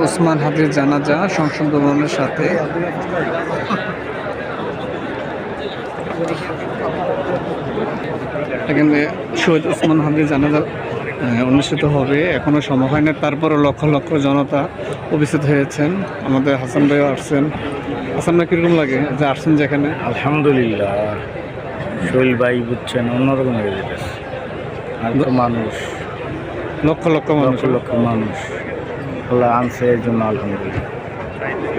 ওসমান হাদির জানাজা সংসদ ভবনের সাথে। এখানে শহীদ ওসমান হাদির জানাজা অনুষ্ঠিত হবে, এখনো সময় হয় না, তারপরও লক্ষ লক্ষ জনতা উপস্থিত হয়েছেন। আমাদের হাসান ভাইও আসছেন। হাসান ভাই কীরকম লাগে যে আসছেন যেখানে? আলহামদুলিল্লাহ, শৈল ভাই বুঝছেন অন্যরকম হয়ে যেতেছে। আর তো মানুষ, লক্ষ লক্ষ মানুষ লক্ষ লক্ষ মানুষ আল্লাহ আনছে, এর জন্য আলহামদুলিল্লাহ।